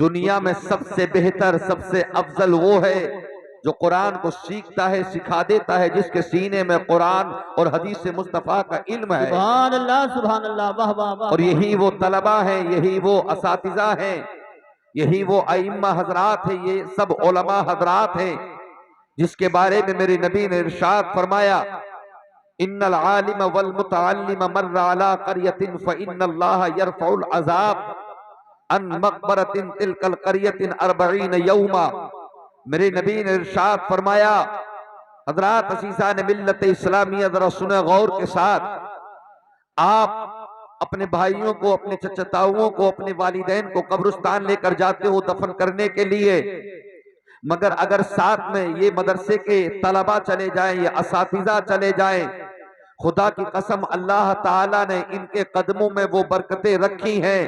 دنیا میں سب سے بہتر، سب سے افضل وہ ہے جو قرآن کو سیکھتا ہے، سکھا دیتا ہے، جس کے سینے میں قرآن اور حدیث مصطفیٰ کا علم ہے۔ سبحان اللہ، سبحان اللہ، واہ واہ واہ۔ اور یہی وہ طلبہ ہیں، یہی وہ اساتذہ ہیں، یہی وہ ائمہ حضرات ہیں، یہ سب علماء حضرات ہیں جس کے بارے میں میرے نبی نے ارشاد فرمایا ان العالم والمتعلم مر على قرية فإن الله يرفع العذاب عن مقبرة تلك القرية 40 يوما۔ میرے نبی نے ارشاد فرمایا، حضرات عزیزان ملت اسلامیہ ذرا سنیں غور کے ساتھ، آپ اپنے بھائیوں کو، اپنے چچتاؤں کو، اپنے والدین کو قبرستان لے کر جاتے ہو دفن کرنے کے لیے، مگر اگر ساتھ میں یہ مدرسے کے طلبہ چلے جائیں یا اساتذہ چلے جائیں، خدا کی قسم اللہ تعالیٰ نے ان کے قدموں میں وہ برکتیں رکھی ہیں۔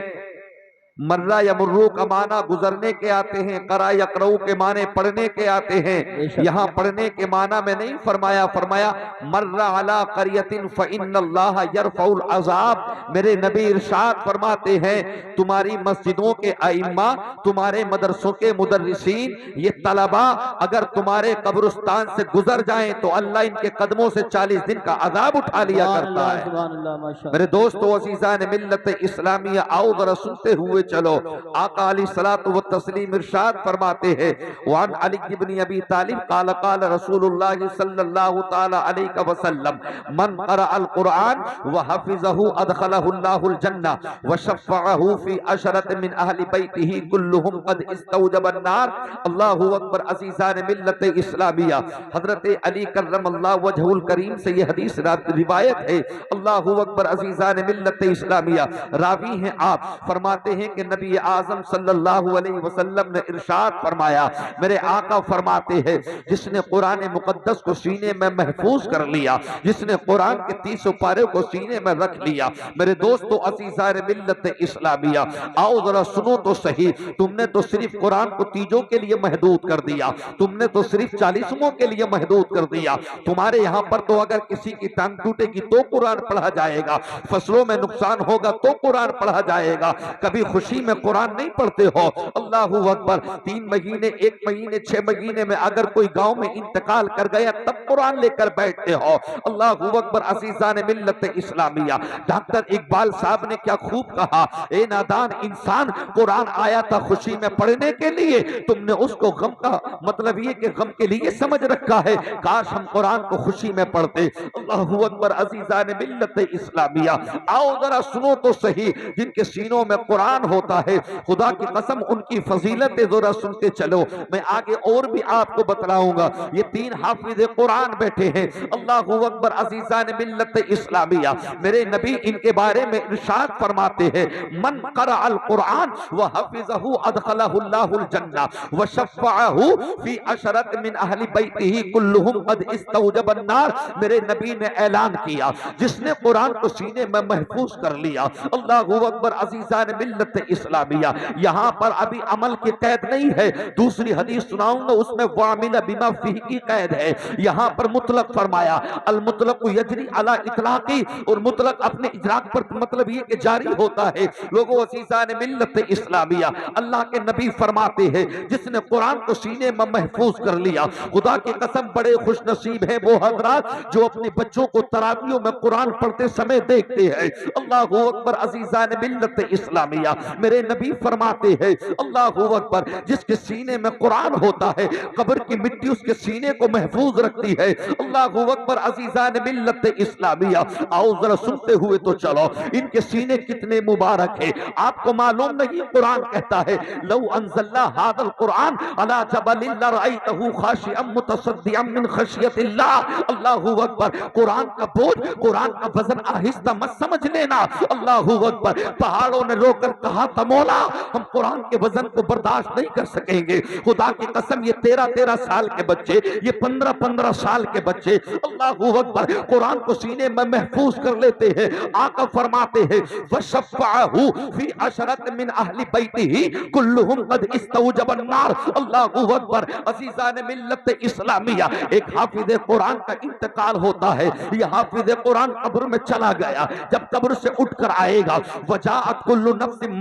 مرہ یا مرو کا معنی گزرنے کے آتے ہیں، قرأ یقرؤ کے معنی پڑھنے کے آتے ہیں۔ یہاں پڑھنے کے معنی میں نہیں فرمایا، فرمایا مرہ علی قریۃ فإن اللہ یرفع العذاب۔ میرے نبی ارشاد فرماتے ہیں تمہاری مسجدوں کے ائمہ، تمہارے مدرسوں کے مدرسین، یہ طلبہ اگر تمہارے قبرستان سے گزر جائیں تو اللہ ان کے قدموں سے 40 دن کا عذاب اٹھا لیا کرتا ہے۔ سبحان اللہ، ماشاء اللہ۔ میرے دوستو عزیزان ملت اسلامیہ، آؤ ذرا سنتے ہوئے چلو، آقا علیہ الصلوۃ والتسلیم ارشاد فرماتے ہیں وعن علی بن ابی طالب قال قال رسول اللہ صلی اللہ تعالی علیہ وسلم من قرأ القرآن وحفظه ادخله اللہ الجنہ وشفعه فی عشرۃ من اہل بیتہ کلہم قد استوجب النار۔ اللہ اکبر۔ عزیزان ملت اسلامیہ، حضرت علی کرم اللہ وجہ الکریم سے یہ حدیث روایت ہے۔ اللہ اکبر۔ عزیزان ملت اسلامیہ، راوی ہیں آپ، فرماتے ہیں کہ نبی اعظم صلی اللہ علیہ وسلم نے ارشاد فرمایا، میرے آقا فرماتے ہیں جس نے قرآن مقدس کو سینے میں محفوظ کر لیا، جس نے قرآن کے 30 پارے کو سینے میں رکھ لیا، میرے دوستو عزیزان ملت اسلامیہ، آؤ ذرا سنو تو صحیح، تم نے تو صرف قرآن کو تیجوں کے لیے محدود کر دیا، تم نے تو صرف 40ویں کے لیے محدود کر دیا۔ تمہارے یہاں پر تو اگر کسی کی ٹانگ ٹوٹے گی تو قرآن پڑھا جائے گا، فصلوں میں نقصان ہوگا تو قرآن پڑھا جائے گا، کبھی خوشی میں قرآن نہیں پڑھتے ہو؟ اللہ اکبر۔ 3 مہینے، 1 مہینے، 6 مہینے میں اگر کوئی گاؤں میں انتقال کر گیا تب قرآن لے کر بیٹھتے ہو؟ اللہ اکبر۔ عزیزان ملت اسلامیہ، ڈاکٹر اقبال صاحب نے کیا خوب کہا، اے نادان انسان، قرآن آیا تھا خوشی میں پڑھنے کے لیے، تم نے اس کو غم کا مطلب یہ کہ غم کے لیے سمجھ رکھا ہے، کاش ہم قرآن کو خوشی میں پڑھتے۔ اللہ اکبر۔ عزیزان ملت اسلامیہ، آؤ ذرا سنو تو صحیح، جن کے سینوں میں قرآن ہوتا ہے، خدا کی قسم ان کی فضیلتیں ذرا سنتے چلو، میں آگے اور بھی آپ کو بتلاؤں گا۔ یہ 3 حافظ قرآن بیٹھے ہیں، اللہ اکبر۔ عزیزان ملت اسلامیہ، میرے نبی ان کے بارے میں ارشاد فرماتے ہیں من قرأ القرآن وحفظه ادخله اللہ الجنہ وشفعه فی عشرۃ من اہل بیتہ کلہم قد استوجب النار۔ میرے نبی نے اعلان کیا جس نے قرآن کو سینے میں محفوظ کر لیا، اللہ اکبر۔ عزیزان ملت اسلامیہ، یہاں پر ابھی عمل کی قید نہیں ہے، دوسری حدیث سناؤں گا اس میں وعمل بما فیہ کی قید ہے۔ یہاں پر مطلق فرمایا المطلق یجری علی اطلاقی، اور مطلق اپنے اجراک پر مطلب یہ کہ جاری ہوتا ہے۔ لوگوں عزیزان ملت اسلامیہ، اللہ کے نبی فرماتے ہیں جس نے قرآن کو سینے میں محفوظ کر لیا، خدا کی قسم بڑے خوش نصیب ہیں وہ حضرات جو اپنے بچوں کو تراویحوں میں قرآن پڑھتے سمے دیکھتے ہیں۔ اللہ اکبر۔ عزیزان ملت اسلامیہ، میرے نبی فرماتے ہیں اللہ اکبر، جس کے سینے میں قرآن ہوتا ہے قبر کی مٹی اس کے سینے کو محفوظ رکھتی ہے۔ اللہ اکبر۔ عزیزان ملت اسلامیہ، آؤ ذرا سنتے ہوئے تو چلو، ان کے سینے کتنے مبارک ہیں آپ کو معلوم نہیں؟ قرآن کہتا ہے لو انزلنا هذا القرآن على جبل لرأيته خاشعا متصدعا من خشیت اللہ۔ اللہ اکبر۔ قرآن کا بوجھ، قرآن کا وزن آہستہ مت سمجھ لینا۔ اللہ اکبر۔ پہاڑوں نے رو کر کہا تھا مولا ہم قرآن کے وزن کو برداشت نہیں کر سکیں گے، خدا کی قسم یہ 13 سال کے بچے، یہ 15 سال کے بچے، اللہ اکبر، قرآن کو سینے میں محفوظ کر لیتے ہیں۔ آقا فرماتے ہیں وَشَفَّعَهُ فِي عَشَرَةٍ مِّنْ أَهْلِ بَيْتِهِ كُلُّهُمْ قَدْ اسْتَوْجَبَ النَّارَ۔ اللہ اکبر۔ عزیزان ملت اسلامیہ، ایک حافظ قرآن کا انتقال ہوتا ہے، یہ حافظ قرآن قبر میں چلا گیا، جب قبر سے اٹھ کر آئے گا وجاءت كل نفس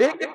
1-1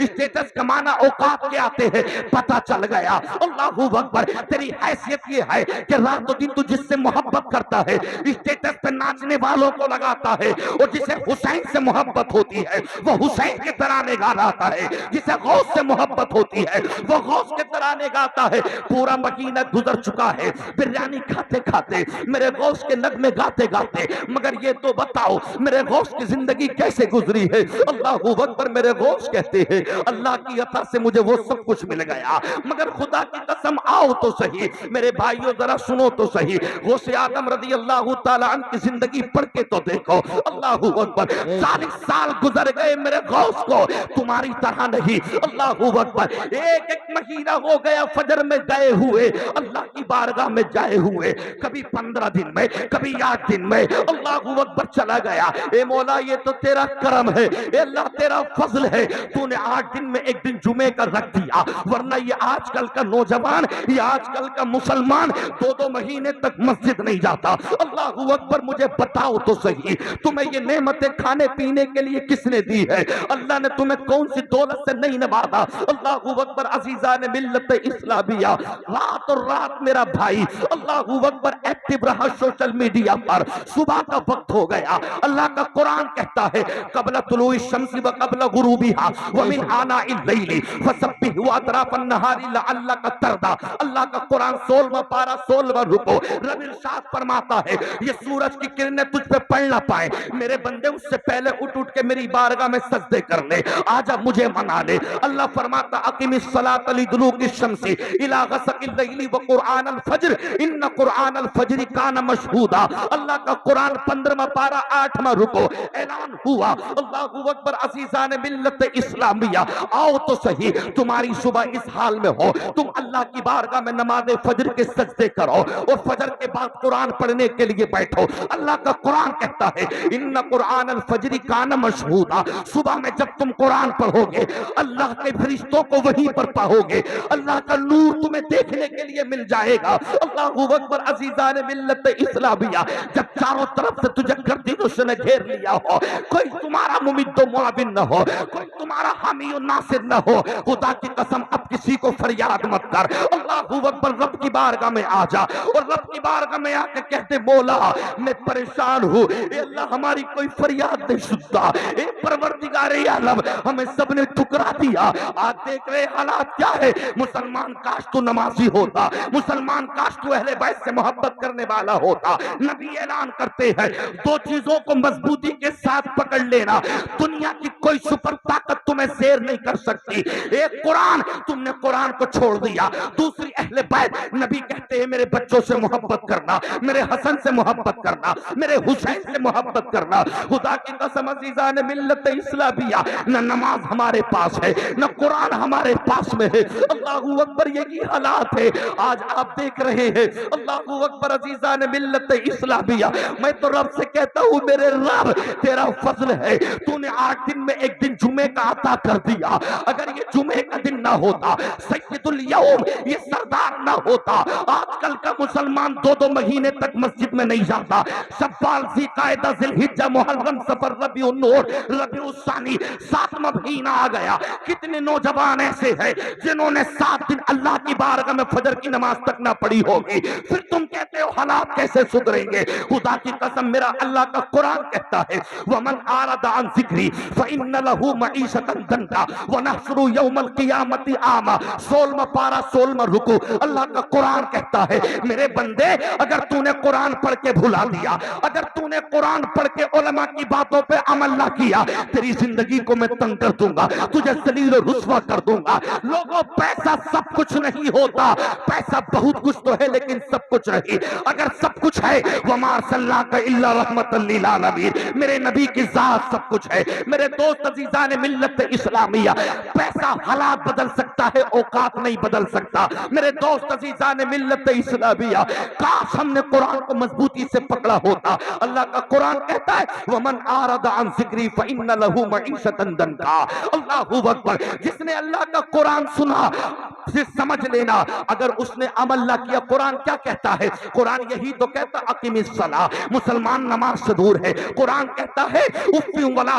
اسٹیٹس کا معنی اوقات کے آتے ہیں. پتہ چل گیا اللہ اکبر تیری حیثیت یہ ہے کہ رات و دن تو جس سے محبت کرتا ہے, اسٹیٹس پہ ناچنے والوں کو لگاتا ہے, اور جسے حسین سے محبت ہوتی ہے وہ حسین کے ترانے گاتا ہے, جسے غوث سے محبت ہوتی ہے وہ غوث کے ترانے گاتا ہے. پورا مہینہ گزر چکا ہے بریانی کھاتے کھاتے, میرے غوث کے نغمے گاتے گاتے, مگر یہ تو بتاؤ میرے غوث کی زندگی کیسے گزری ہے. اللہ اکبر میرے غوث کہتے ہیں اللہ کی عطا سے مجھے وہ سب کچھ مل گیا, مگر خدا کی قسم آؤ تو صحیح میرے بھائیوں ذرا سنو تو صحیح, غوث آدم رضی اللہ تعالیٰ عنہ کی زندگی پڑھ کے تو دیکھو. اللہ اکبر 40 سال گزر گئے میرے غوث کو تمہاری طرح نہیں. اللہ اکبر ایک ایک مہینہ ہو گیا فجر میں گئے ہوئے, اللہ کی بارگاہ میں جائے ہوئے, کبھی 15 دن میں کبھی 8 دن میں. اللہ اکبر چلا گیا. اے مولا یہ تو تیرا کرم ہے, اے اللہ تیرا فضل ہے, تو نے 8 دن میں ایک دن جمعے کا رکھ دیا, ورنہ یہ آج کل کا نوجوان, یہ آج کل کا مسلمان 2 مہینے تک مسجد نہیں جاتا. اللہ اکبر مجھے بتاؤ تو صحیح تمہیں یہ نعمتیں کھانے پینے کے لیے کس نے دی ہے؟ اللہ نے تمہیں کون سی دولت سے نہیں نوازا؟ اللہ اکبر عزیزان ملت اسلامیہ, رات اور رات میرا بھائی اللہ اکبر ایکٹیو رہا سوشل میڈیا پر. صبح کا وقت ہو گیا, اللہ کا قرآن کہتا ہے قبل طلوع الشمس و قبل غروبها ومن آناء اللیل فسبح واطراف النہار لعلک ترضی. اللہ کا قرآن 16واں پارہ 16واں رکو, رب ارشاد فرماتا ہے یہ سورج کی کرنیں تجھ پہ پڑ نہ پائیں, میرے بندے اس سے پہلے اٹھ کے میری بارگاہ میں سجدے کر لے, آجا مجھے منا لے. اللہ فرماتا اقم الصلاۃ لدلوک الشمس الی غسق اللیل وقرآن الفجر ان قرآن الفجر کان مشہودا. اللہ کا قرآن 15واں پارہ 8واں رکو, اعلان ہوا. اللہ اکبر عزیزان ملت اسلامیہ آؤ تو صحیح تمہاری صبح اس حال میں ہو, تم اللہ کی بارگاہ میں نماز فجر کے سجدے کرو اور فجر کے بعد قرآن پڑھنے کے لیے بیٹھو. اللہ کا قرآن کہتا ہے ان قرآن الفجر کان مشہودا, صبح میں جب تم قرآن پڑھو گے اللہ کے فرشتوں کو وہیں پر پاؤ گے, اللہ کا نور تمہیں دیکھنے کے لیے مل جائے گا. اللہ اکبر عزیزان ملت اسلامیہ جب چاروں طرف سے تجھے گردنوں سے نے گھیر لیا ہو, کوئی تمہارا ممد و معاون نہ ہو, کوئی تمہارا حامی و ناصر نہ ہو, خدا کی قسم اب کسی کو فریاد مت کر. اللہ اکبر رب کی بارگاہ میں آ جا اور رب کی بارگاہ میں آ کے کہتے مولا میں پریشان ہوں, اے اللہ ہماری کوئی فریاد نہیں سنتا, اے پروردگار عالم ہمیں سب نے ٹھکرا دیا. آج دیکھ رہے حالات کیا ہے, مسلمان کاش تو نمازی ہوتا, مسلمان کاش تو اہل بیت سے محبت کرنے والا ہوتا. نبی اعلان کرتے ہیں 2 چیزوں کو مضبوطی کے ساتھ پکڑ لینا, دنیا کی کوئی سپر طاقت تمہیں زیر نہیں کر سکتی. ایک قرآن, تم نے قرآن کو چھوڑ دیا. دوسری اہل بیت, نبی کہتے ہیں میرے بچوں سے محبت کرنا, میرے حسن سے محبت کرنا, میرے حسین سے محبت کرنا. خدا کی قسم عزیزان ملت اسلامیہ نہ نماز ہمارے پاس ہے نہ قرآن ہمارے پاس میں ہے. اللہ اکبر یہی حالات ہے آج آپ دیکھ رہے ہیں. اللہ اکبر عزیزان ملت اسلامیہ میں تو رب سے کہتا ہوں میرے رب تیرا فضل ہے, تو نے 8 دن میں ایک دن جمعے کا عطا کر دیا. اگر یہ جمعے کا دن نہ ہوتا, سید الیوم یہ سردار نہ ہوتا, آج کل کا مسلمان 2 مہینے تک مسجد میں نہیں جاتا. شوال, ذی قعدہ, ذی الحجہ, محرم, صفر, ربیع النور, ربیع الثانی, 7واں مہینہ آ گیا. کتنے نوجوان ایسے ہیں جنہوں نے 7 دن اللہ کی بارگاہ میں فجر کی نماز تک نہ پڑھی ہوگی, پھر تم کہتے ہو حالات کیسے سدھریں گے؟ خدا کی قسم میرا اللہ کا قرآن کہتا ہے وَمَنْ أَعْرَضَ عَنْ ذِكْرِي فَإِنَّ لَهُ مَعِيشَةً ضَنكًا وَنَحْشُرُهُ يَوْمَ الْقِيَامَةِ أَعْمَىٰ. 16واں پارہ 16واں رکوع, اللہ کا قرآن کہتا ہے میرے بندے اگر تو نے قرآن پڑھ کے بھلا دیا, اگر تو نے قرآن پڑھ کے علماء کی باتوں پہ عمل نہ کیا, تیری زندگی کو میں تنگ کر دوں گا, تجھے ذلیل و رسوا کر دوں گا. لوگوں پیسہ سب کچھ نہیں ہوتا, پیسہ بہت کچھ تو ہے لیکن سب کچھ نہیں. اگر سب کچھ ہے وَمَا أَرْسَلْنَاكَ إِلَّا رَحْمَةً لِّلْعَالَمِينَ, میرے نبی کی ذات سب کچھ ہے. میرے دوست عزیزان ملت اسلامیہ پیسہ حالات بدل سکتا ہے, اوقات نہیں بدل سکتا. میرے دوست عزیزان ملت اسلامیہ کاش ہم نے قرآن کو مضبوطی سے پکڑا ہوتا. اللہ کا قرآن کہتا ہے وَمَنْ أَعْرَضَ عَنْ ذِكْرِي فَإِنَّ لَهُ مَعِيشَةً ضَنكًا. اللہ اکبر, جس نے اللہ کا قرآن سنا سے سمجھ لینا, اگر اس نے عمل نہ کیا. قرآن کیا کہتا ہے؟ قرآن یہی تو کہتا اقیم الصلاۃ, مسلمان نماز سے دور ہے. قرآن کہتا ہے اف ولا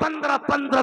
15-15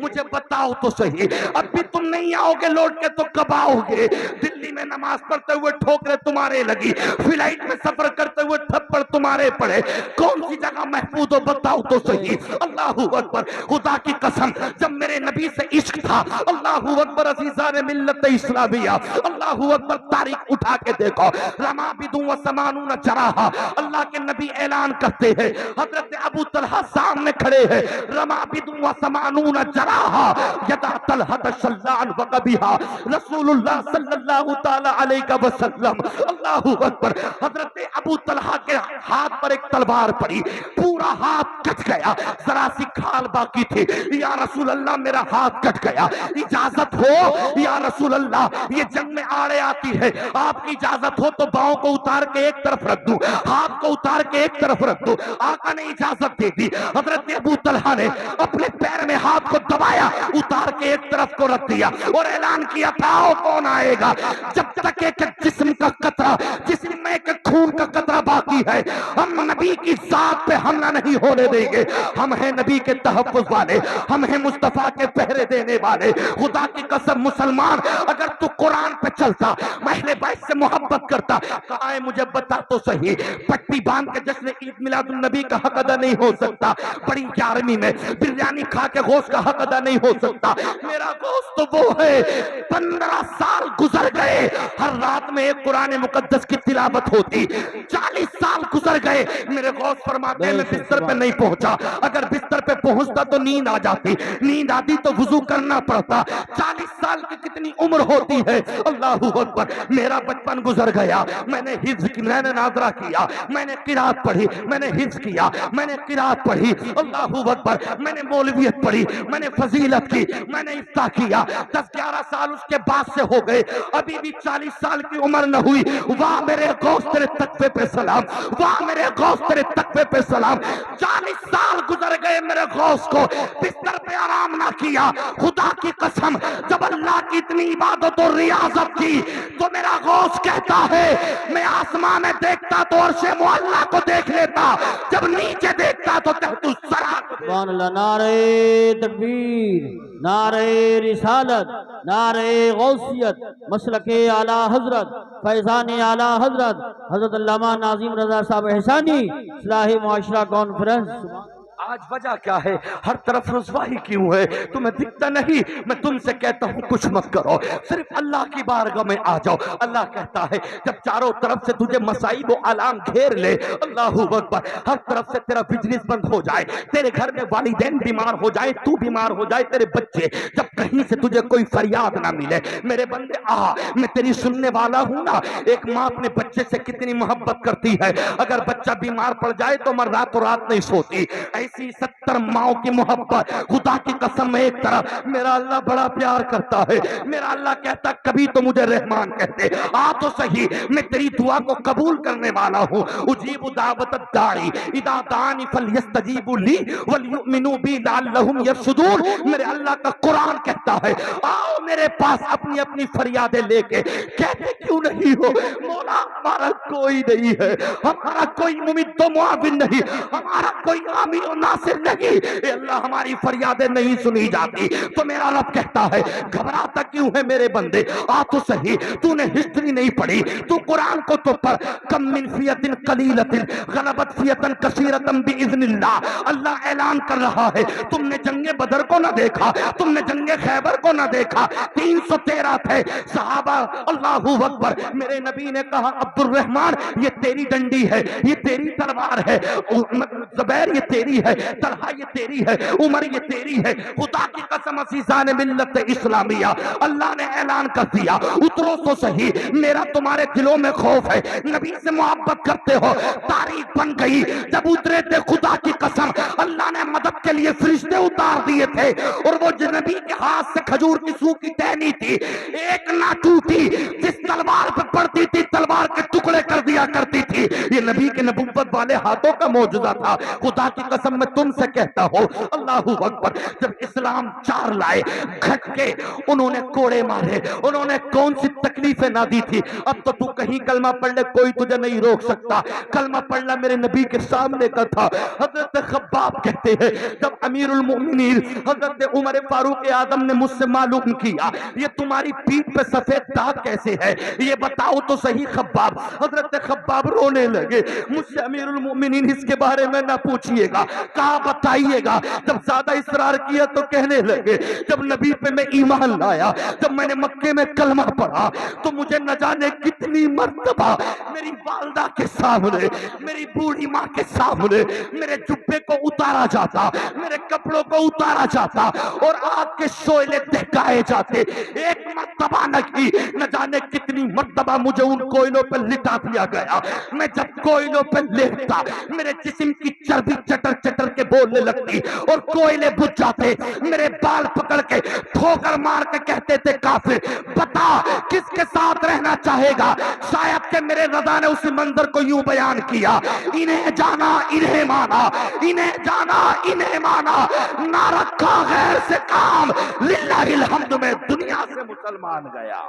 مجھے بتاؤ تو صحیح، اب بھی تم نہیں آؤ گے لوٹ کے تو کب آؤ گے؟ دلی میں نماز پڑھتے ہوئے ٹھوکریں تمہارے لگی، فلائٹ میں سفر کرتے ہوئے تھپڑ تمہارے پڑے، کون سی جگہ محفوظ ہو بتاؤ تو صحیح۔ اللہ اکبر، خدا کی قسم جب میرے نبی سے عشق تھا، اللہ اکبر عزیزان ملت اسلامیہ، اللہ اکبر تاریخ اٹھا کے دیکھو، رما بدون و سمانون جراحا، اللہ کے نبی اعلان کرتے ہیں، حضرت ابو طلحہ سامنے کھڑے ہیں، رما بدون و سمانون جراحا یدا طلحہ شلان وقبیہا رسول اللہ صلی اللہ تعالی علیہ وسلم، اللہ اکبر، حضرت ابو طلحہ کے ہاتھ پر ایک تلوار پڑی، پورا ہاتھ کٹ گیا، ذرا سی کھال باقی تھی، یا رسول اللہ میرا ہاتھ کٹ گیا، اجازت ہو یا رسول اللہ، یہ جنگ میں آڑے آتی ہے، آپ کی اجازت ہو تو باؤں کو اتار کے ایک طرف رکھ دوں، ہاتھ کو اتار کے ایک طرف رکھ دوں۔ آقا نے اجازت دے دی، حضرت ابو طلحہ نے اپنے پیر میں ہاتھ کو دبایا، اتار کے ایک طرف کو رکھ دیا اور اعلان کیا تھا آؤ کون آئے گا؟ جب تک ایک جسم کا قطرہ، جسم میں ایک خون کا قطرہ باقی ہے، ہم نبی کی ذات پہ حملہ نہیں ہونے دیں گے۔ ہم ہیں نبی کے تحفظ والے، ہم ہیں مصطفیٰ کے پہرے دینے والے۔ خدا کی قسم مسلمان، اگر تو قرآن پہ چلتا، اہل بیت سے محبت کرتا، کہاں ہے مجھے بتا تو صحیح، پٹی باندھ کے جشن عید میلاد النبی کا حق ادا نہیں ہو سکتا، بڑی 11ویں میں بریانی کھا کے گوشت کا حق ادا نہیں ہو سکتا۔ میرا گوشت تو وہ ہے، 15 سال گزر گئے، ہر رات میں ایک قرآن مقدس کی تلاوت ہوتی، 40 سال گزر گئے، میرے غوث فرماتے ہیں میں بستر پہ نہیں پہنچا، اگر بستر پہ پہنچتا تو نیند آ جاتی، نیند آتی تو وضو کرنا پڑتا۔ 40 سال کی کتنی عمر ہوتی ہے، اللہ اکبر، میرا بچپن گزر گیا، میں نے حفظ کی، میں نے ناظرہ کیا، میں نے قرات پڑھی، میں نے حفظ کیا، میں نے قرات پڑھی، اللہ اکبر، میں نے مولویت پڑھی، میں نے فضیلت کی، میں نے افتاح کیا، 10-11 سال اس کے بعد سے ہو گئے، ابھی بھی 40 سال کی عمر نہ ہوئی۔ واہ میرے غوث تیرے تقوی پہ سلام، واہ میرے غوث تیرے تقوی پہ سلام، 40 سال گزر گئے، میرے غوث کو بستر پہ آرام نہ کیا۔ خدا کی قسم جب اللہ کی اتنی عبادت اور ریاضت کی تو میرا غوث کہتا ہے میں آسمان میں دیکھتا تو عرش معلیٰ کو دیکھ لیتا، جب نیچے دیکھتا تو تحت الثری۔ سبحان اللہ، نعرہ تکبیر، نعرہ رسالت، نعرہ غوثیت، مسلک اعلیٰ حضرت، فیضان اعلیٰ حضرت حضرت علامہ ناظم رضا صاحب احسانی، اصلاحی معاشرہ کانفرنس۔ آج وجہ کیا ہے؟ ہر طرف رسوائی کیوں ہے؟ تمہیں دکھتا نہیں؟ میں تم سے کہتا ہوں کچھ مت کرو، صرف اللہ کی بارگاہ میں آ جاؤ۔ اللہ کہتا ہے جب چاروں طرف سے تجھے مصائب و آلام گھیر لے، اللہ اکبر، ہر طرف سے تیرا بزنس بند ہو جائے، تیرے گھر میں والدین بیمار ہو جائے، تو بیمار ہو جائے، تیرے بچے، جب کہیں سے تجھے کوئی فریاد نہ ملے، میرے بندے آ، میں تیری سننے والا ہوں نا۔ ایک ماں اپنے بچے سے کتنی محبت کرتی ہے، اگر بچہ بیمار پڑ جائے تو مر رات و رات نہیں سوتی، ایسی 70 ماؤں کی محبت۔ خدا کی قسم میں ایک طرف میرا اللہ بڑا پیار کرتا ہے، میرا اللہ کہتا کبھی تو مجھے رحمان کہتے، آ تو صحیح، میں تیری دعا کو قبول کرنے والا ہوں۔ اجیب دعوت الداعی اذا دعانی فلیستجیبوا لی ولیؤمنوا بی لعلہم یرشدون۔ میرے اللہ کا قرآن کہتا ہے آؤ میرے پاس اپنی اپنی فریادیں لے کے، کہتے کیوں نہیں ہو مولا؟ ہمارا کوئی نہیں ہے، ہمارا کوئی ممد و معاون نہیں، ہمارا کوئی حامی و ناصر نہیں، اے اللہ ہماری فریادیں نہیں سنی جاتی۔ تو میرا رب کہتا ہے گھبراتا کیوں ہے میرے بندے؟ آ تو صحیح، تو نے ہسٹری نہیں پڑھی، تو قرآن کو تو پڑھ۔ کم من فیۃ قلیلۃ غلبت فیۃ کثیرۃ باذن اللہ۔ اللہ اعلان کر رہا ہے تم نے جنگ بدر کو نہ دیکھا، تم نے جنگ خیبر کو نہ دیکھا، 313 تھے صحابہ، اللہ اکبر۔ میرے نبی نے کہا عبد الرحمن یہ تیری ڈنڈی ہے، یہ تیری تلوار ہے، زبیر یہ تیری ہے، طلحہ یہ تیری ہے، عمر یہ تیری ہے۔ خدا کی قسم عزیزان ملت اسلامیہ، اللہ نے اعلان کر دیا اترو تو صحیح، میرا تمہارے دلوں میں خوف ہے، نبی سے محبت کرتے ہو، تاریخ بن گئی۔ جب اترے تھے خدا کی قسم اللہ نے مدد کے لیے فرشتے اتار دیے تھے، اور وہ نبی کے ہاتھ سے کھجور کی سوکھی ٹہنی تھی، ایک نہ ٹوٹی، جس تلوار پہ پڑتی تھی تلوار کے ٹکڑے کر دیا کرتی تھی، یہ نبی کے نبوت والے ہاتھوں کا معجزہ تھا۔ خدا کی قسم میں تم سے کہتا ہوں، اللہ اکبر، جب اسلام چار لائے، گھٹ کے انہوں نے کوڑے مارے، انہوں نے کون سی تکلیفیں نہ دی تھی۔ اب تو کہیں کلمہ پڑھ لے، کوئی تجھے نہیں روک سکتا۔ کلمہ پڑھنا میرے نبی کے سامنے کا تھا۔ حضرت خباب کہتے ہیں جب امیر المؤمنین حضرت عمر فاروق اعظم نے مجھ سے معلوم کیا یہ تمہاری پیٹھ پہ سفید داغ کیسے ہے، یہ بتاؤ تو صحیح خباب۔ حضرت خباب رونے لگے، مجھ سے امیر المؤمنین اس کے بارے میں نہ پوچھئے گا، کہا بتائیے گا۔ جب زیادہ اصرار کیا تو کہنے لگے جب نبی پہ میں ایمان لایا، جب میں نے مکے میں کلمہ پڑھا تو مجھے نہ جانے کتنی مرتبہ میری والدہ کے سامنے، میری بوڑھی ماں کے سامنے میرے جبے کو اتارا جاتا، میرے کپڑوں کو اتارا جاتا اور آگ کے شعلے دہکائے جاتے۔ ایک مرتبہ نہیں، نہ جانے کتنی مرتبہ مجھے ان کوئلوں پر لٹا دیا گیا۔ میں جب کوئلوں پر لیٹتا میرے جسم کی چربی چٹر چٹر کے بولنے لگتی اور کوئلے بجھ جاتے۔ میرے بال پکڑ کے ٹھوکر مار کے کہتے تھے کافر بتا کس کے ساتھ رہنا چاہے گا۔ شاید کہ میرے رضا نے اس منظر کو یوں بیان کیا، انہیں جانا انہیں مانا، انہیں جانا انہیں مانا، نہ رکھا غیر سے کام، للہ الحمد میں دنیا سے مسلمان گیا،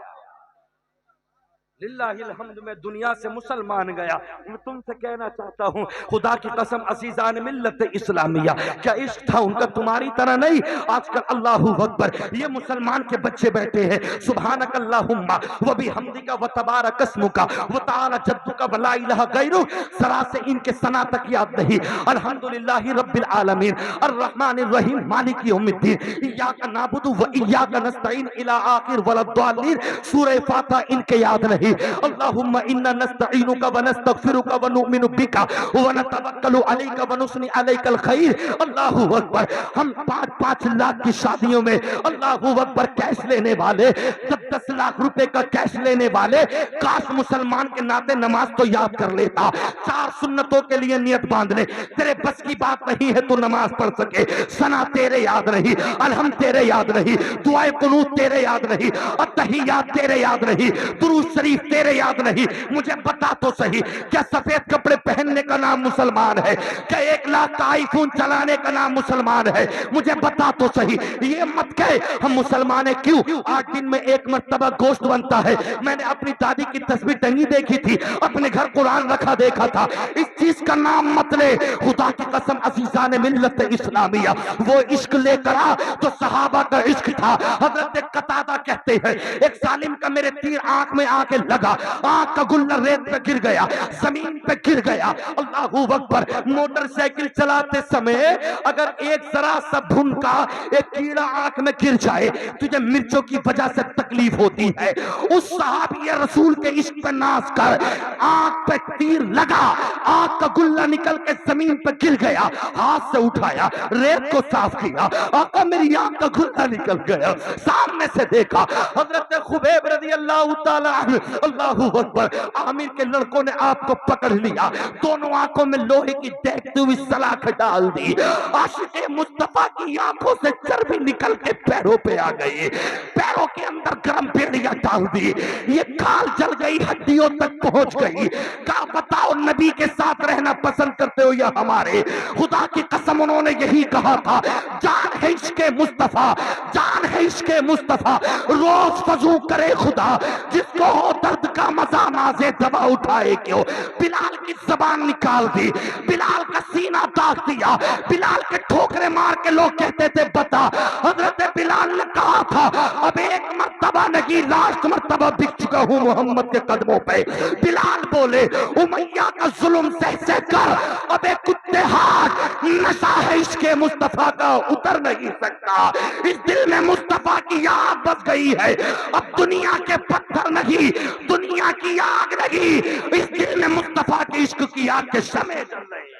للہ الحمد میں دنیا سے مسلمان گیا۔ میں تم سے کہنا چاہتا ہوں خدا کی قسم عزیزان ملت اسلامیہ، کیا عشق تھا ان کا تمہاری طرح نہیں؟ آج کل اللہ اکبر یہ مسلمان کے بچے بیٹھے ہیں، سبحانک اللہم و بحمدک و تبارک اسمک و تعالی جدک و لا الہ غیرک، ذرا سے ان کے ثنا تک یاد نہیں۔ الحمدللہ رب العالمین الرحمن الرحیم مالک یوم الدین ایاک نعبد و ایاک نستعین الی آخر ولا الضالین، سورہ فاتحہ ان کے یاد نہیں۔ اللہم انا نستعینک و نستغفرک و نؤمن بک و نتوکل علیک و نثنی علیک الخیر۔ اللہ اکبر، ہم 5 لاکھ کی شادیوں میں اللہ اکبر کیش لینے والے، 10 لاکھ روپے کا کیش لینے والے، کاش مسلمان کے ناطے نماز تو یاد کر لیتا، 4 سنتوں کے لیے نیت باندھ لے۔ تیرے بس کی بات نہیں ہے تو نماز پڑھ سکے، ثنا تیرے یاد نہیں، الحمد تیرے یاد نہیں، دعائے قنوت تیرے یاد نہیں، التحیات تیرے یاد نہیں، درود شریف تیرے یاد نہیں۔ مجھے بتا تو صحیح، کیا سفید کپڑے پہننے کا نام مسلمان ہے؟ کیا 1 لاکھ کا آئی فون چلانے کا نام مسلمان ہے؟ مجھے بتا تو صحیح، یہ مت کہے ہم مسلمان ہیں۔ کیوں 8 دن میں 1 مرتبہ گوشت بنتا ہے؟ میں نے اپنی دادی کی تصویر ٹنگی دیکھی تھی، اپنے گھر قرآن رکھا دیکھا تھا، اس چیز کا نام مت لے۔ خدا کی قسم عزیزان ملت اسلامیہ، وہ عشق لے کر آ تو صحابہ کا عشق تھا۔ حضرت قتادہ کہتے ہیں ایک ظالم کا میرے تیر آنکھ میں آ کے لگا، آنکھ کا گلہ ریت پہ گر گیا، زمین پہ گر گیا۔ اللہ اکبر، موٹر سائیکل چلاتے سمے اگر ایک ذرا سا بھن کا ایک کیڑا آنکھ میں گر جائے تجھے مرچوں کی وجہ سے تکلیف ہوتی ہے۔ اس صحابی رسول کے عشق پہ ناز کر، آنکھ پہ تیر لگا، آنکھ کا گلہ نکل کے زمین پہ گر گیا، ہاتھ سے اٹھایا، ریت کو صاف کیا، آقا میری آنکھ کا گلہ نکل گیا۔ سامنے سے دیکھا حضرت خبیب رضی اللہ تعالی عنہ، اللہ اکبر، عامر کے لڑکوں نے آپ کو پکڑ لیا، دونوں آنکھوں میں لوہے کی دیکھتی ہوئی سلاخ ڈال دی، عاشق مصطفیٰ کی آنکھوں سے چربی نکل کے پیروں پہ آ گئی، پیروں کے اندر گرم بیڑیاں ڈال دی، یہ کھال جل گئی، ہڈیوں تک پہنچ گئی۔ کہا بتاؤ نبی کے ساتھ رہنا پسند کرتے ہو یا ہمارے؟ خدا کی قسم انہوں نے یہی کہا تھا، جان ہے عشق مصطفیٰ، جان ہے عشق مصطفیٰ، روز فضو کرے خدا، جس کو ہو درد کا مزہ نازے دوا اٹھائے کیوں۔ بلال کی زبان نکال دی، بلال کا سینہ داغ دیا، بلال کے ٹھوکرے مار کے لوگ کہتے تھے بتا۔ حضرت بلال نے کہا تھا اب 1 مرتبہ نہیں، لاسٹ مرتبہ بک چکا ہوں محمد کے قدموں پہ۔ بلال بولے امیہ کا ظلم سہ سہ کر اب ایک کتے ہاتھ، نشہ ہے عشق مصطفیٰ کا اتر نہیں سکتا، اس دل میں مصطفیٰ کی آگ بس گئی ہے، اب دنیا کے پتھر نہیں، دنیا کی آگ نہیں، اس دل میں مصطفیٰ کے عشق کی آگ کے شمع جل رہے ہیں۔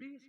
20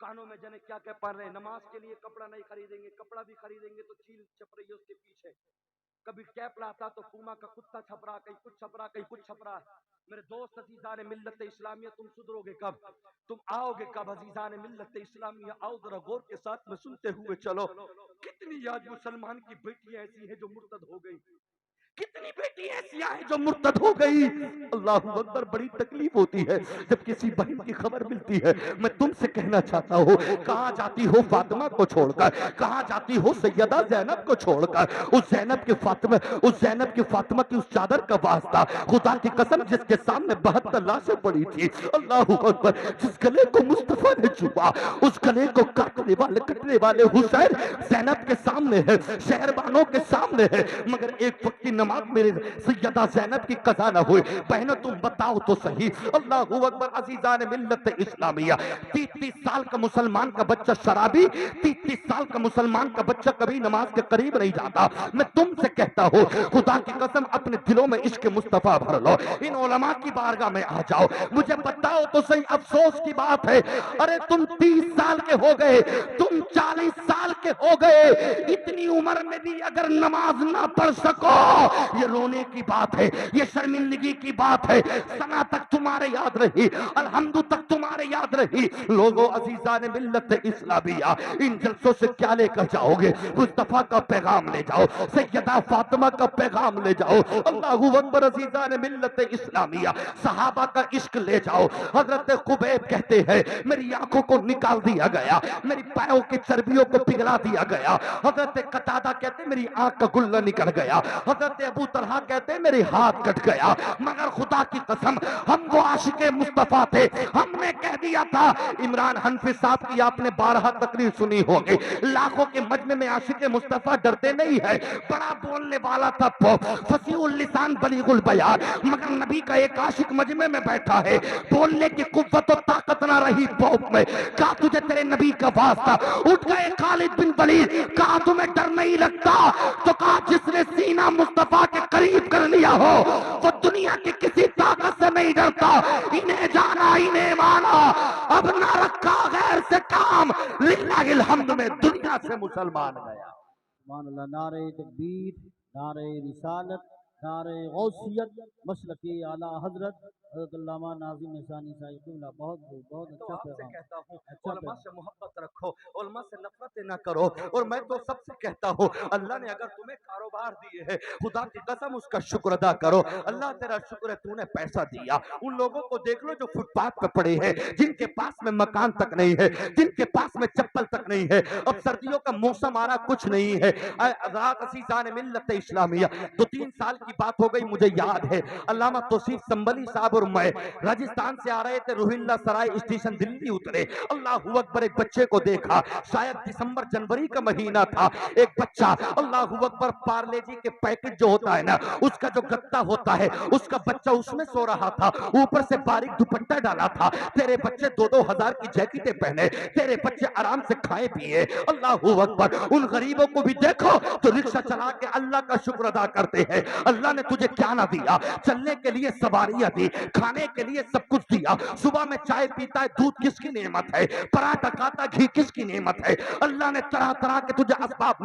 کانوں میں جنے کیا کیا پڑھ رہے ہیں، نماز کے لیے کپڑا نہیں خریدیں گے، کپڑا بھی خریدیں گے تو چیل چھپ رہی ہے اس کے پیچھے، کبھی ٹیپ لاتا تو پوما کا کتا چھپرا، کہیں کچھ چھپرا کہیں کچھ چھپرا۔ میرے دوست عزیزان ملت اسلامیہ، تم سدھرو گے کب؟ تم آؤ گے کب عزیزان ملت اسلامیہ؟ آؤ ذرا غور کے ساتھ میں سنتے ہوئے چلو، کتنی آج مسلمان کی بیٹیاں ایسی ہیں جو مرتد ہو گئی، کتنی بیٹی ایسی ہیں جو مرتد ہو گئی۔ اللہ اکبر، بڑی تکلیف ہوتی ہے جب کسی بہن کی خبر ملتی ہے۔ میں تم سے کہنا چاہتا ہوں، کہاں جاتی ہو فاطمہ کو چھوڑ کر، کہاں جاتی ہو سیدہ زینب کو چھوڑ کر؟ اس زینب کی فاطمہ کی اس چادر کا واسطہ، خدا کی قسم جس کے سامنے 72 لاشیں پڑی تھی، اللہ اکبر، جس گلے کو مصطفیٰ نے چھپا، اس گلے کو کٹنے والے حسین زینب کے سامنے ہے، شہربانوں کے سامنے ہے، مگر ایک وقت کی نماز میرے سیدہ زینب کی قضا نہ ہوئی۔ بہنوں تم بتاؤ تو صحیح، اللہ اکبر عزیزان ملت اسلامیہ، 30 سال کا مسلمان کا بچہ شرابی، 30 سال کا مسلمان کا بچہ کبھی نماز کے قریب نہیں جاتا۔ میں تم سے کہتا ہوں، خدا کی قسم اپنے دلوں میں عشق مصطفیٰ بھر لو، ان علماء کی بارگاہ میں آ جاؤ، مجھے بتاؤ تو صحیح، افسوس کی بات ہے، ارے تم 30 سال کے ہو گئے، تم 40 سال کے ہو گئے، اتنی عمر میں بھی اگر نماز نہ پڑھ سکو، یہ رونے کی بات ہے، یہ شرمندگی کی بات ہے۔ ثنا تک تمہارے یاد رہی، الحمد تک تمہارے یاد رہی۔ لوگوں عزیزان ملت اسلامیہ، ان جلسوں سے کیا لے کر جاؤ گے؟ مصطفیٰ کا پیغام لے جاؤ، سیدہ فاطمہ کا پیغام لے جاؤ، اللہ اکبر عزیزان ملت اسلامیہ، صحابہ کا عشق لے جاؤ۔ حضرت خبیب کہتے ہیں، میری آنکھوں کو نکال دیا گیا، میری پاؤں کی چربیوں کو پگھلا دیا گیا۔ حضرت قتادہ کہتے ہیں، میری آنکھ کا گلہ نکل گیا۔ حضرت ابو طلحہ کہتے ہیں، میری ہاتھ کٹ گیا، مگر خدا کی قسم ہم وہ عاشق مصطفیٰ تھے، ہم نے کہہ دیا تھا۔ عمران حنفی صاحب کی آپ نے 12 تقریر سنی ہوگی، لاکھوں کے مجمع میں عاشق مصطفیٰ ڈرتے نہیں ہے، بڑا بولنے والا تھا، فصیح اللسان بلیغ البیان، مگر نبی کا ایک عاشق مجمع میں بیٹھا ہے، بولنے کی قوت و طاقت نہ رہی پوپ میں، کہا تجھے تیرے نبی کا واسطہ، اٹھ گئے خالد بن ولید، کہا تمہیں ڈر نہیں لگتا؟ تو کہا جس نے سینہ مصطفیٰ کے قریب کر لیا ہو وہ دنیا کی کسی طاقت سے نہیں ڈرتا۔ انہیں جانا انہیں مانا، اب نہ رکھا غیر سے کام، للہ الحمد میں دنیا سے مسلمان گیا۔ سبحان اللہ، نعرہ تکبیر، نعرہ رسالت، نعرہ غوثیت، مسلک اعلیٰ حضرت حضرت علامہ ناظم ثانی صاحب قبلہ، بہت تو اچھا آپ سے پیغام، کہتا ہوں، اچھا علماء پیغام۔ سے محبت رکھو، علماء سے نفرت نہ کرو، اور میں تو سب سے کہتا ہوں، اللہ نے اگر تمہیں کاروبار دیے ہے، خدا کی قسم اس کا شکر ادا کرو۔ اللہ تیرا شکر ہے تو نے پیسہ دیا۔ ان لوگوں کو دیکھ لو جو فٹ پاتھ پہ پڑے ہیں، جن کے پاس میں مکان تک نہیں ہے، جن کے پاس میں چپل تک نہیں ہے، اب سردیوں کا موسم آ رہا کچھ نہیں ہے۔ حضرات عزیزان ملت اسلامیہ، 2-3 سال کی بات ہو گئی، مجھے یاد ہے علامہ توصیف سنبلی صاحب اور میں راجستھان سے آ رہے تھے، روہیلا سرائے اسٹیشن دلی اترے، اللہ اکبر، ایک بچے کو دیکھا، شاید دسمبر جنوری کا مہینہ تھا، ایک بچہ، اللہ اکبر، پارلے جی کے پیکٹ جو ہوتا ہے نا، اس کا جو گتا ہوتا ہے، اس کا بچہ اس میں سو رہا تھا، اوپر سے باریک دوپٹہ ڈالا تھا۔ تیرے بچے 2-2 ہزار کی جیکٹیں پہنے، تیرے بچے آرام سے کھائے پیے، اللہ اکبر۔ ان غریبوں کو بھی دیکھو تو رکشہ چلا کے اللہ کا شکر ادا کرتے ہیں۔ اللہ نے تجھے کیا نہ دیا؟ چلنے کے لیے سواریاں دی، کھانے کے لیے سب کچھ دیا، صبح میں چائے پیتا ہے، دودھ کس کی نعمت ہے؟ پراٹھا کھاتا، گھی کس کی نعمت ہے؟ اللہ نے طرح طرح کے تجھے اسباب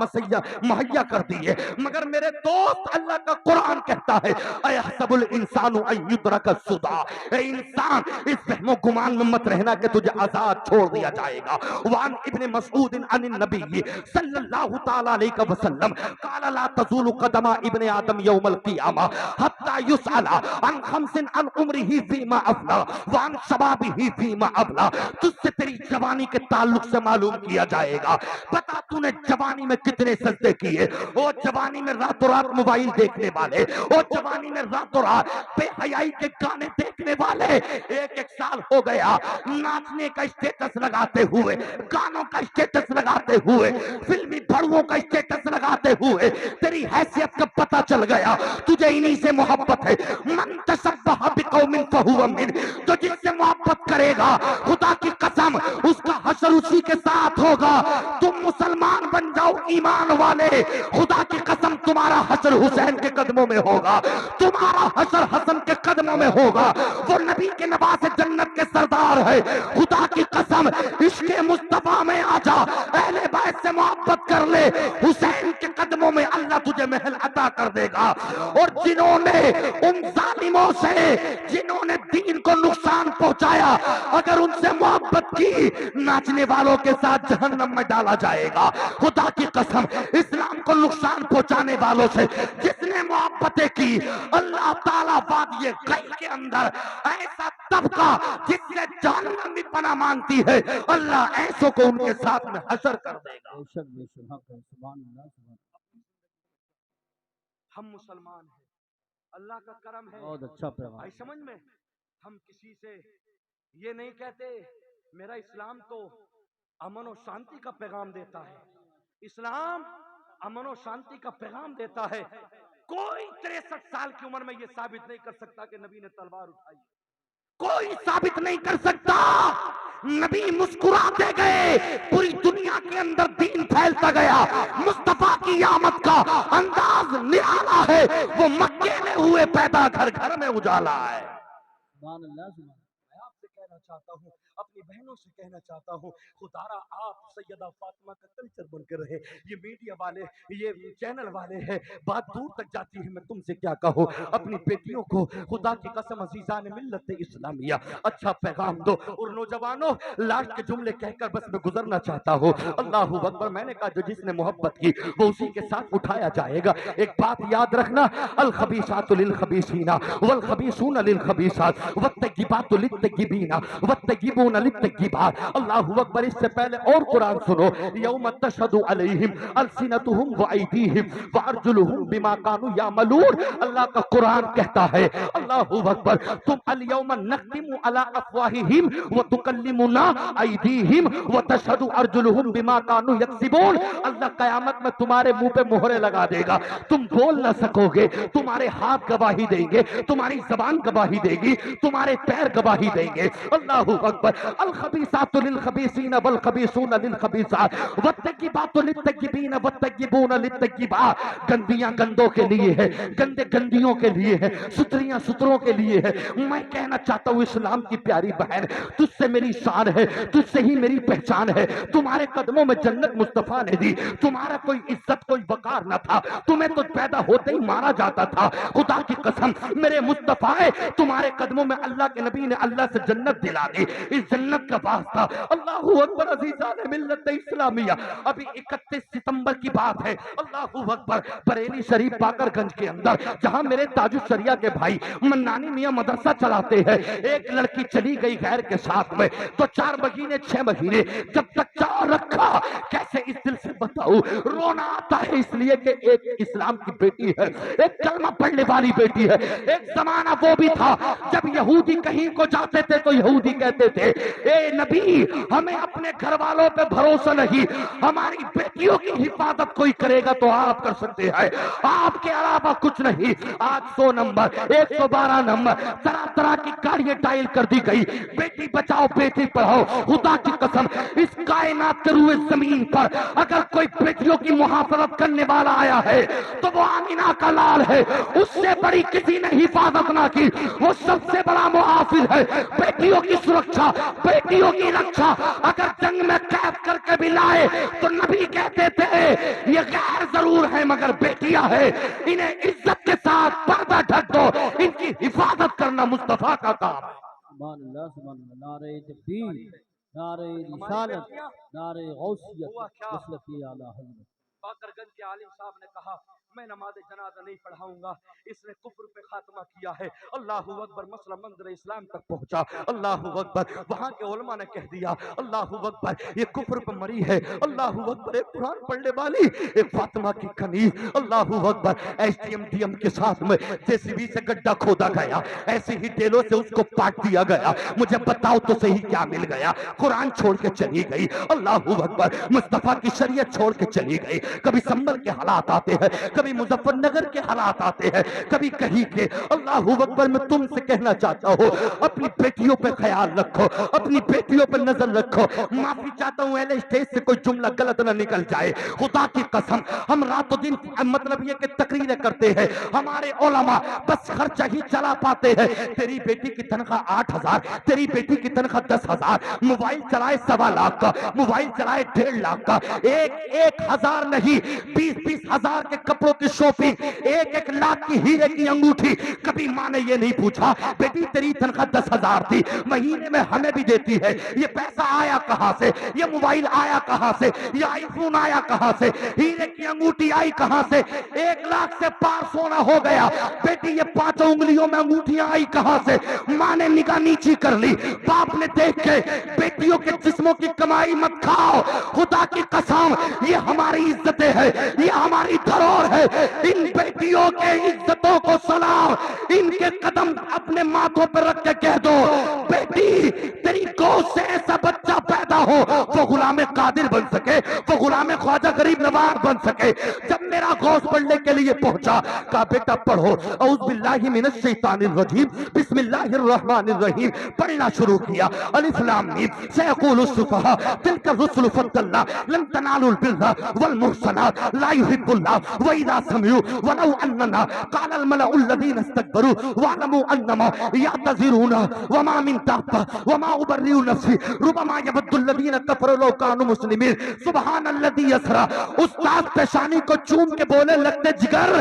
مہیا کر دیے، مگر میرے دوست اللہ کا قرآن کہتا ہے، اَيَحْسَبُ الْإِنسَانُ أَن يُتْرَكَ سُدًى، اے انسان اس وہم و گمان میں مت رہنا کہ تجھے آزاد چھوڑ دیا جائے گا۔ وعن ابن مسعود عن النبی صلی اللہ تعالی علیہ وسلم قال لا تزول قدم ابن آدم یوم القیامہ حتی یسأل عن خمس عن عمرہ فیما افنا وعن شبابہ فیما ابلا۔ تجھ سے تیری جوانی کے تعلق سے معلوم کیا جائے گا، بتا تو نے جوانی میں کتنے سجدے کیے؟ وہ جوانی میں رات و رات موبائل دیکھنے والے، وہ جوانی میں رات و رات بے حیائی کے گانے دیکھنے والے، ایک سال ہو گیا ناچنے کا اسٹیٹس لگاتے ہوئے، گانوں کا اسٹیٹس لگاتے ہوئے، فلمی بھڑووں کا اسٹیٹس لگاتے ہوئے، تیری حیثیت کا پتہ چل گیا، تجھے انہی سے محبت ہے۔ من تشبہ بقوم فہو من، تو جس سے محبت کرے گا خدا کی قسم اس کا حشر اسی کے ساتھ ہوگا۔ تم مسلمان بن جاؤ ایمان والے خدا کی قسم تمہارا حشر حسین کے قدموں میں ہوگا, تمہارا حشر حسن کے قدموں میں ہوگا. وہ نبی کے نواز جنت کے سردار ہے. خدا کی قسم عشق مصطفیٰ میں آ جا, اہل بیت سے محبت کر لے, حسین کے قدموں میں اللہ تجھے محل عطا کر دے گا. اور جنہوں نے ان ظالموں سے جنہوں نے دین کو نقصان پہنچایا, اگر ان سے محبت کی, ناچنے والوں کے ساتھ جہنم میں ڈالا جائے گا. خدا کی قسم اسلام کو نقصان پہنچانے والوں سے جس نے محبتیں کی, اللہ تعالیٰ وادی غی کے اندر ایسا طبقہ جس سے جہنم بھی پناہ مانگتی ہے, اللہ ایسوں کو ان کے ساتھ میں حشر کر دے گا. ہم مسلمان ہیں, اللہ کا کرم ہے. بہت اچھا پیغام. بھائی سمجھ میں, ہم کسی سے یہ نہیں کہتے میرا اسلام تو امن و شانتی کا پیغام دیتا ہے. اسلام امن و شانتی کا پیغام دیتا ہے. کوئی 63 سال کی عمر میں یہ ثابت نہیں کر سکتا کہ نبی نے تلوار اٹھائی. کوئی ثابت نہیں کر سکتا. نبی مسکراتے گئے, پوری دنیا کے اندر دین پھیلتا گیا. مصطفیٰ کی آمد کا انداز نرالا ہے, وہ مکے میں ہوئے پیدا گھر گھر میں اجالا ہے. سبحان اللہ, سبحان اللہ. میں آپ سے کہنا چاہتا ہوں, اپنی بہنوں سے کہنا چاہتا ہوں, خدارا آپ سیدہ فاطمہ کا کلچر بن کر رہے. یہ میڈیا والے, یہ چینل والے ہیں, بات دور تک جاتی ہے. میں تم سے کیا کہوں, اپنی بیٹیوں کو خدا کی قسم عزیزان ملت اسلامیہ اچھا پیغام دو. اور نوجوانوں, لاسٹ کے جملے کہہ کر بس میں گزرنا چاہتا ہوں. اللہ اکبر. میں نے کہا جو جس نے محبت کی وہ اسی کے ساتھ اٹھایا جائے گا. ایک بات یاد رکھنا, الخبیثات للخبیثین والخبیثون للخبیثات والطیبات للطیبین والطیبون للطیبات. اللہ اکبر. اس سے پہلے اور قرآن سنو, یوم تشہد علیہم السنتہم وایدیہم وارجلہم بما کانوا یعملون. اللہ کا قرآن کہتا ہے, اللہ اکبر, تم الیوم نختم علی افواہہم وتکلمنا ایدیہم وتشہد ارجلہم بما کانوا یکسبون. اللہ قیامت میں تمہارے منہ پہ مہرے لگا دے گا, تم بول نہ سکو گے, تمہارے ہاتھ گواہی دیں گے, تمہاری زبان گواہی دے گی, تمہارے پیر گواہی دیں گے. اللہ اکبر. الخبیثات للخبیثین والخبیثون للخبیثات والطیبات للطیبین والطیبون للطیبات. گندیاں گندوں کے لیے ہے, گندے گندیوں کے لیے ہے, ستریاں ستروں کے لیے ہے. میں کہنا چاہتا ہوں اسلام کی پیاری بہن, تجھ سے میری شان ہے, تجھ سے ہی میری پہچان ہے. تمہارے قدموں میں جنت مصطفیٰ نے دی. تمہارا کوئی عزت کوئی وقار نہ تھا, تمہیں تو پیدا ہوتے ہی مارا جاتا تھا. خدا کی قسم میرے مصطفیٰ ہے, تمہارے قدموں میں اللہ کے نبی نے اللہ سے جنت دلا دی. اس جنت کا واسطہ. اللہ اکبر. عزیزان ملت اسلامیہ, ابھی 31 ستمبر کی بات ہے. اللہ اکبر. بریلی شریف باقر گنج کے اندر جہاں میرے تاج الشریعہ کے بھائی منانی میاں مدرسہ چلاتے ہیں, ایک لڑکی چلی گئی غیر کے ساتھ میں, تو 4 مہینے 6 مہینے جب تک چار رکھا. کیسے اس دل سے بتاؤ, رونا آتا ہے اس لیے کہ ایک اسلام کی بیٹی ہے, ایک کلمہ پڑھنے والی بیٹی ہے. ایک زمانہ وہ بھی تھا جب یہودی کہیں کو جاتے تھے تو یہودی کہتے تھے, اے نبی ہمیں اپنے گھر والوں پہ بھروسہ نہیں, ہماری بیٹیوں کی حفاظت کوئی کرے گا تو آپ کر سکتے ہیں, آپ کے علاوہ کچھ نہیں. آج 100 نمبر 112 نمبر طرح طرح کی گاڑیاں ٹائل کر دی گئی. بیٹی بچاؤ بیٹی پڑھاؤ. خدا کی قسم اس کائنات کے روئے زمین پر اگر کوئی بیٹیوں کی محافظت کرنے والا آیا ہے تو وہ آمینہ کا لال ہے. اس سے بڑی کسی نے حفاظت نہ کی, وہ سب سے بڑا محافظ ہے. بیٹیوں کی سرکشا, بیٹیوں کی رکشا اگر جنگ میں قید کر کے بھی لائے تو نبی کہتے تھے یہ غیر ضرور ہے مگر بیٹیاں ہیں, انہیں عزت کے ساتھ پردہ ڈھک دو, ان کی حفاظت کرنا مصطفیٰ کا کام ہے. سبحان اللہ, سبحان اللہ. نعرہ تکبیر, نعرہ رسالت, نعرہ غوثیت, مسلک اعلی حضرت. باقر گنج کے عالم صاحب نے کہا میں نماز جنازہ نہیں پڑھاؤں گا, اس نے کفر پہ خاتمہ کیا ہے. اللہ اکبر. مسئلہ منظر اسلام تک پہنچا. اللہ اکبر. وہاں کے علماء نے کہہ دیا اللہ اکبر یہ کفر پہ مری ہے. اللہ اکبر. ایک قرآن پڑھنے والی, ایک فاطمہ کی کنیز. اللہ اکبر. ایس ڈی ایم کے ساتھ میں JCB سے گڈھا کھودا گیا, ایسے ہی ٹیلوں سے اس کو کاٹ دیا گیا. مجھے بتاؤ تو صحیح کیا مل گیا؟ قرآن چھوڑ کے چلی گئی. اللہ اکبر. مصطفیٰ کی شریعت چھوڑ کے چلی گئی. کبھی سنبل کے حالات آتے ہیں, کبھی مظفر نگر کے حالات آتے ہیں، کبھی کہیں کے۔ اللہ اکبر، میں تم سے کہنا چاہتا ہوں اپنی بیٹیوں پہ خیال رکھو، اپنی بیٹیوں پہ نظر رکھو۔ معافی چاہتا ہوں اہل اسٹیج سے کوئی جملہ غلط نہ نکل جائے، خدا کی قسم ہم رات و دن مطلب یہ کہ تقریریں کرتے ہیں، ہمارے علماء بس خرچہ ہی چلا پاتے ہیں۔ تیری بیٹی کی تنخواہ 8,000، تیری بیٹی کی تنخواہ 10,000، موبائل چلائے 1.25 کا، موبائل چلائے 1.5 لاکھ کا، 1,000 نہیں 20,000 کے کپڑوں کی شاپنگ، 1,00,000 کی ہیرے کی انگوٹھی۔ کبھی ماں نے یہ نہیں پوچھا بیٹی تیری تنخواہ 10,000 تھی، مہینے میں ہمیں بھی دیتی ہے، یہ پیسہ آیا کہاں سے، یہ موبائل آیا کہاں سے، یہ آئی فون آیا کہاں سے، ہیرے کی انگوٹھی آئی کہاں سے، 1,00,000 سے پار سونا ہو گیا، بیٹی یہ 5 انگلیوں میں انگوٹھیاں آئی کہاں سے؟ ماں نے نگاہ نیچی کر لی، باپ نے دیکھ کے بیٹیوں کے جسموں کی کمائی مت کھاؤ، خدا کی قسم یہ ہماری عزتیں ہیں، یہ ہماری دھروہر ہے، ان بیٹیوں کے عزتوں کو سلام، ان کے قدم اپنے ماتھوں پر رکھ کے کہہ دو بیٹی تیری گود سے ایسا بچہ پیدا ہو وہ غلام قادر بن سکے، وہ غلام خواجہ غریب نواز بن سکے۔ جب میرا غوث پڑھنے کے لیے پہنچا کہا بیٹا پڑھو اعوذ باللہ من الشیطان الرجیم بسم اللہ الرحمن الرحیم، پڑھنا شروع کیا الف لام میم سیقول السفہاء تلک الرسل فضلنا لن تنالوا البر والمحصنات لا يحب الله واذا سمعوا ولو اننا قال الملأ الذين استكبروا واعلموا انما يعتذرون وما من دابة وما ابرئ نفسي ربما يود الذين كفروا لو كانوا مسلمين سبحان الذي يسرى۔ استاد پیشانی کو چوم کے بولے لگتے جگر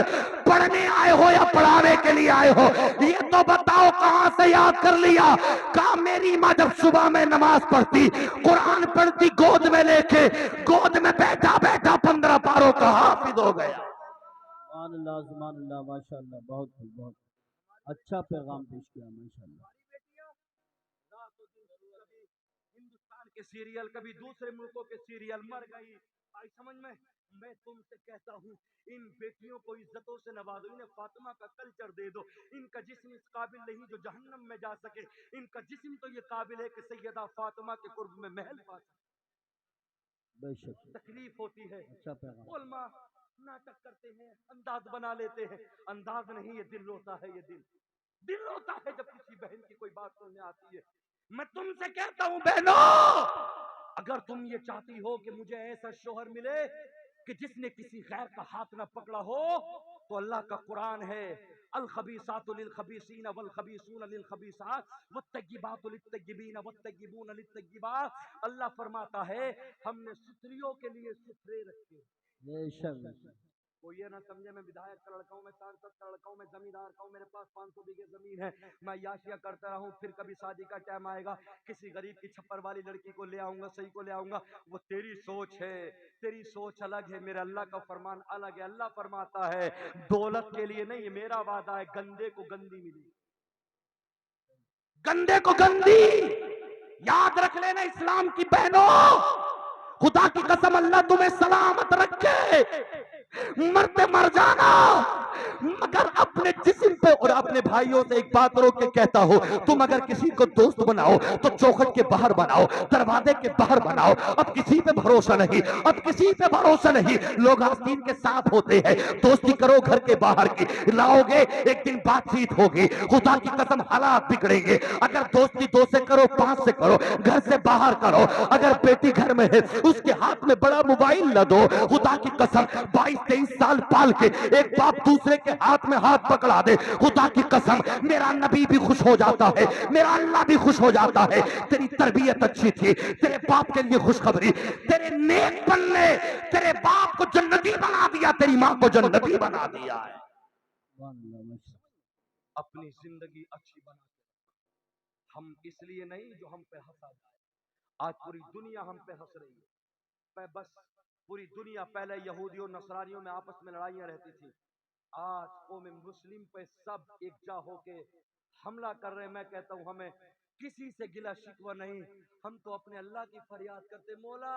پڑھنے آئے ہو یا پڑھانے کے لیے آئے ہو؟ یہ تو بتاؤ کہاں سے یاد کر لیا؟ کہا میری ماں جب صبح میں نماز پڑھتی قرآن پڑھتی گود میں لے کے، گود میں بیٹھا بیٹھا 15 پاروں کا حافظ ہو گیا۔ سبحان اللہ سبحان اللہ، ماشاء اللہ، بہت بہت اچھا پیغام پیش کیا ماشاء اللہ۔ رات و دن کبھی ہندوستان کے سیریل، کبھی دوسرے ملکوں کے سیریل، مر گئی آئی سمجھ میں تم سے کہتا ہوں ان بیٹیوں کو عزتوں سے نوازو، انہیں فاطمہ کا کلچر دے دو۔ ان کا جسم اس قابل نہیں جو جہنم میں جا سکے، ان کا جسم تو یہ قابل ہے کہ سیدہ فاطمہ کے قرب میں محل پا سکے۔ بے شک تکلیف ہوتی ہے، اچھا پیغام۔ علماء ناٹک کرتے ہیں، انداز بنا لیتے ہیں، انداز نہیں یہ دل روتا ہے، یہ دل روتا ہے جب کسی بہن کی کوئی بات سننے آتی ہے۔ میں تم سے کہتا ہوں بہنوں، اگر تم یہ چاہتی ہو کہ مجھے ایسا شوہر ملے کہ جس نے کسی غیر کا ہاتھ نہ پکڑا ہو، تو اللہ کا قرآن ہے الخبیثات للخبیثین والخبیثون للخبیثات والطیبات للطیبین والطیبون للطیبات۔ اللہ فرماتا ہے ہم نے ستریوں کے لیے سترے رکھے۔ بے شک کوئی یہ نہ سمجھے میں ودھایک کا لڑکا ہوں، میں سانسد کا لڑکا ہوں، میں زمیندار کا ہوں، میرے پاس 500 بیگھے زمین ہے، میں عیاشیاں کرتا رہا ہوں، پھر کبھی شادی کا ٹائم آئے گا کسی غریب کی چھپر والی لڑکی کو لے آؤں گا، صحیح کو لے آؤں گا۔ وہ تیری سوچ ہے، تیری سوچ الگ ہے، میرے اللہ کا فرمان الگ ہے۔ اللہ فرماتا ہے دولت کے لیے نہیں، یہ میرا وعدہ ہے، گندے کو گندی ملی، گندے کو گندی یاد رکھ لینا اسلام کی بہنوں، خدا کی قسم اللہ تمہیں سلامت رکھے، مرتے مر جانا مگر اپنے جسم پہ۔ اور اپنے بھائیوں سے ایک بات روک کے کہتا ہو تم اگر کسی کو دوست بناؤ تو چوکھٹ کے باہر بناؤ، دروازے کے باہر بناؤ۔ اب کسی پہ بھروسہ نہیں، اب کسی پہ بھروسہ نہیں، لوگ آستین کے ساتھ ہوتے ہیں، دوستی کرو گھر کے باہر کی، لاؤ گے ایک دن بات چیت ہوگی، خدا کی قسم حالات بگڑیں گے۔ اگر دوستی 2 سے کرو 5 سے کرو، گھر سے باہر کرو۔ اگر بیٹی گھر میں ہے اس کے ہاتھ میں بڑا موبائل نہ دو، خدا کی قسم 22-23 سال پال کے ایک باپ دوسرے کے ہاتھ میں ہاتھ پکڑا دے، خدا کی قسم میرا نبی بھی خوش ہو جاتا ہے، میرا اللہ بھی خوش ہو جاتا ہے۔ تیری تربیت اچھی تھی، تیرے باپ کے لیے خوشخبری، تیرے نیک بننے تیرے باپ کو جنتی بنا دیا، تیری ماں کو جنتی بنا دیا ہے۔ سبحان اللہ ماشاء اللہ۔ اپنی زندگی اچھی بنا کے ہم اس لیے نہیں جو ہم پہ ہنسا جائے۔ آج پوری دنیا ہم پہ ہنس رہی ہے، بس پوری دنیا، پہلے یہودیوں نصرانیوں میں آپس میں لڑائیاں رہتی تھی، آج قوم مسلم پہ سب ایکجا ہو کے حملہ کر رہے ہیں۔ میں کہتا ہوں ہمیں کسی سے گلہ شکوہ نہیں، ہم تو اپنے اللہ کی فریاد کرتے، مولا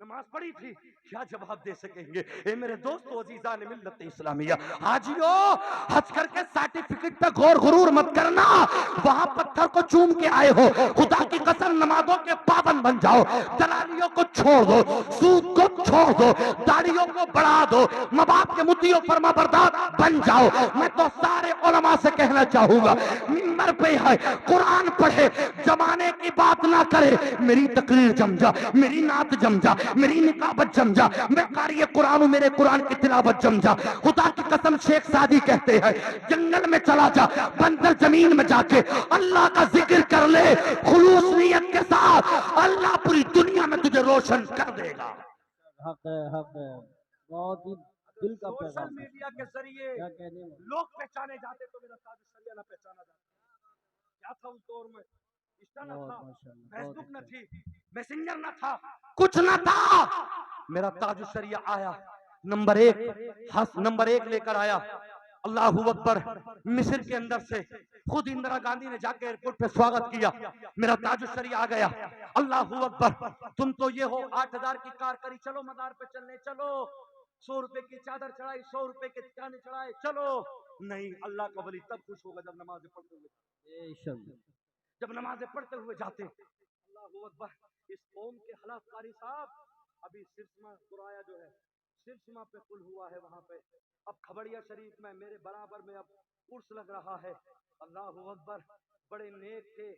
نماز پڑھی تھی، کیا جواب دے سکیں گے؟ اے میرے دوستو عزیزان ملت اسلامیہ، حاجیو حج کر کے سرٹیفکیٹ پہ غور غرور مت کرنا، وہاں پتھر کو چوم کے آئے ہو، خدا کی قسم نمازوں کے پابند بن جاؤ، دلالیوں کو چھوڑ دو، سود کو چھوڑ دو، داڑیوں کو بڑھا دو، ماں باپ کے مطیع و فرما بردار بن جاؤ۔ میں تو سارے علماء سے کہنا چاہوں گا، منبر پہ ہے قرآن پڑھے، زمانے کی بات نہ کرے، میری تقریر جم جا، میری نعت جم جا، میری نقابت جم جا، میں قاری قرآن ہوں، میرے قرآن کی تلاوت جم جا۔ خدا کی قسم شیخ سعدی کہتے ہیں جنگل میں چلا جا، بندر زمین میں جا کے اللہ کا ذکر کر لے خلوص نیت کے ساتھ، اللہ پوری دنیا میں تجھے روشن کر دے گا۔ حق ہے، حق ہے، بہت ہی دل کا سوشل پیغام ہے۔ میڈیا کے ذریعے کیا کہنے والے؟ لوگ پہچانے جاتے تو میرا تاج الشریعہ نہ پہچانا جاتا۔ کیا تھا اس دور میں؟ انسٹا نہ تھا، فیس بک نہ تھی، میسنجر نہ تھا، کچھ نہ تھا، میرا تاج الشریعہ آیا، نمبر ایک لے کر آیا۔ اللہ اکبر، مصر کے اندر سے خود اندرا گاندھی نے جا کے ایئرپورٹ پہ سواگت کیا، میرا تاج الشریعہ آ گیا۔ اللہ اکبر، تم تو یہ ہو 8,000 کی کار کری، چلو مزار پہ چلنے چلو، 100 روپے کی چادر چڑھائی، 100 روپے کے ٹھکانے چڑھائے، چلو۔ نہیں، اللہ کا ولی تب خوش ہوگا جب نمازیں پڑھتے ہوئے، جب نمازیں پڑھتے ہوئے جاتے۔ اللہ اکبر، اس قوم کے حالات قاری صاحب، ابھی سرسمہ قرایا جو ہے، سرسمہ پہ قل ہوا ہے وہاں پہ، اب کھبڑیا شریف میں میرے برابر میں اب عرس لگ رہا ہے۔ اللہ اکبر، بڑے نیک تھے،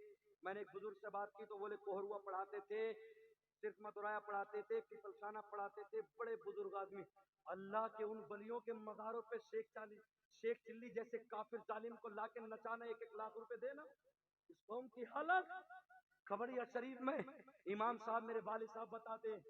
میں نے ایک بزرگ سے بات کی تو بولے کوہروا پڑھاتے تھے، سرسمہ قرایا پڑھاتے تھے، پلسانہ پڑھاتے تھے، بڑے بزرگ آدمی۔ اللہ کے ان ولیوں کے مزاروں پہ شیخ چلی جیسے کافر ظالم کو لا کے نچانا، 1-1 لاکھ روپے دینا، اس قوم کی حالت۔ کھبڑیا شریف میں امام صاحب میرے والد صاحب بتاتے ہیں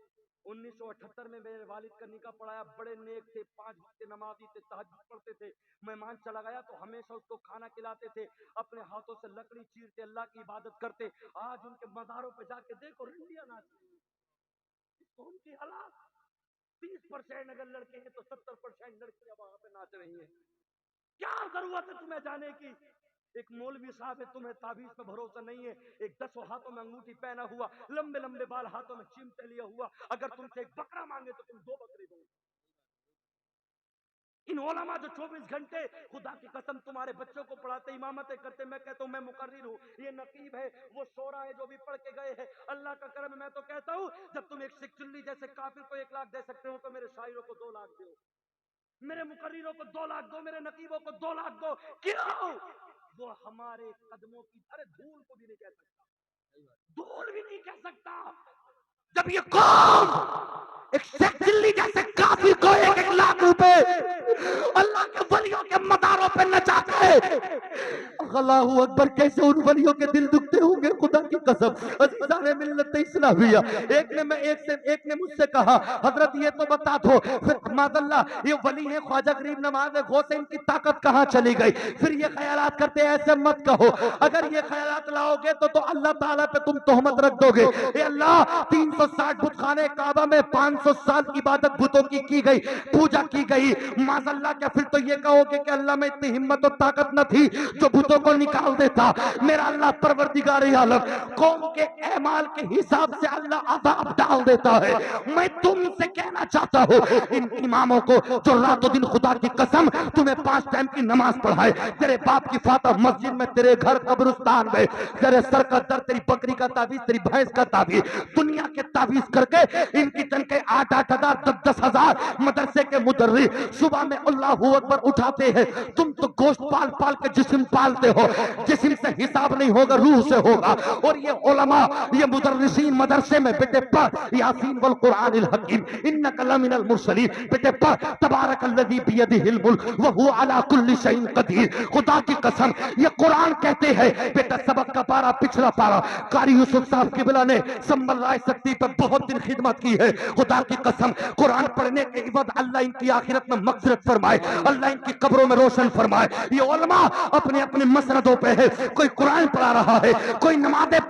1978 میں میرے والد کا نکاح پڑھایا، بڑے نیک تھے، 5 وقت نمازی تھے، تہجد پڑھتے تھے، مہمان چلا گیا تو ہمیشہ اس کو کھانا کھلاتے تھے، اپنے ہاتھوں سے لکڑی چیرتے، اللہ کی عبادت کرتے۔ آج ان کے مزاروں پہ جا کے دیکھو رنڈیاں ناچ رہی ہیں، اس قوم کی حالات۔ 30% اگر لڑکے ہیں تو 70% لڑکیاں وہاں پہ ناچ رہی ہیں۔ کیا ضرورت ہے تمہیں جانے کی؟ ایک مولوی صاحب ہے، تمہیں تعویذ پہ بھروسہ نہیں ہے، ایک 10 ہاتھوں میں انگوٹھی پہنا ہوا، لمبے لمبے بال، ہاتھوں میں چمٹے لیا ہوا، اگر تم سے ایک بکرا مانگے تو تم 2 بکرے دو۔ ان علماء جو 24 گھنٹے خدا کی قسم تمہارے بچوں کو پڑھاتے، امامتیں کرتے، میں کہتا ہوں میں مقرر ہوں، یہ نقیب ہے، وہ شورا ہے جو بھی پڑھ کے گئے ہیں، اللہ کا کرم ہے۔ میں تو کہتا ہوں جب تم ایک شیخ چلی جیسے کافر کو 1 لاکھ دے سکتے ہو تو میرے شاعروں کو 2 لاکھ دو، میرے مقرروں کو 2 لاکھ دو، میرے نقیبوں کو 2 لاکھ دو۔ کیوں؟ وہ ہمارے قدموں کی ارے دھول کو بھی نہیں کہہ سکتا، دھول بھی نہیں کہہ سکتا۔ جب یہ قوم ایک شیخ چلی جیسے کافر کو 1-1 لاکھ روپے اللہ کے ولیوں کے مزاروں پہ نچاتے، اللہ اکبر، کیسے ان ولیوں کے دل دکھتے ہوں گے خدا کی قسم۔ عزیزان ملت اسلامیہ، ایک نے مجھ سے کہا حضرت یہ تو بتا دو، پھر ماذ اللہ یہ ولی ہے، خواجہ غریب نواز ہے، غوث، ان کی طاقت کہاں چلی گئی؟ پھر یہ خیالات کرتے ایسے مت کہو، اگر یہ خیالات لاؤ گے تو اللہ تعالیٰ پہ تم تہمت رکھ دو گے۔ اے اللہ، 360 بت خانے کعبہ میں 500 سال عبادت بتوں کی گئی، پوجا کی گئی، ماذ اللہ کیا پھر تو یہ کہو گے کہ اللہ میں اتنی ہمت و طاقت نہ تھی جو بتوں کو نکال دیتا؟ میرا اللہ پروردگار عالم قوم کے اعمال کے حساب سے اللہ عذاب ڈال دیتا ہے۔ میں تم سے کہنا چاہتا ہوں ان اماموں کو جو رات و دن خدا کی قسم تمہیں 5 ٹائم کی نماز پڑھائے، تیرے باپ کی فاتح مسجد میں، تیرے گھر قبرستان میں، تیرے سر کا در، تیری بکری کا تعویذ، تیری بھینس کا تعویذ، دنیا کے تعویذ کر کے ان کی جن کے 8-8 ہزار 10-10 ہزار مدرسے کے مدرس صبح میں اللہ اکبر اٹھاتے ہیں۔ تم تو گوشت پال پال کے جسم پالتے ہو، جسم سے حساب نہیں ہوگا، روح سے ہوگا۔ اور یہ علماء، یہ مدرسین مدرسے میں بیٹے پڑھ یاسین والقرآن الحکیم انک لمن المرسلین، بیٹے پڑھ تبارک الذی بیدہ الملک وہو علی کل شیء قدیر۔ خدا کی قسم یہ قرآن کہتے ہیں، بیٹا سبق کا پارا پچھلا پارا قاری یوسف صاحب قبلہ نے سنبل رائے سکتی پر بہت دن خدمت کی ہے۔ خدا کی قسم قرآن پڑھنے کے عوض اللہ ان کی آخرت میں مغفرت فرمائے، اللہ ان کی قبروں میں روشن فرمائے۔ یہ علماء اپنے اپنے مسندوں پہ ہے، کوئی قرآن پڑھا رہا ہے، کوئی نمازیں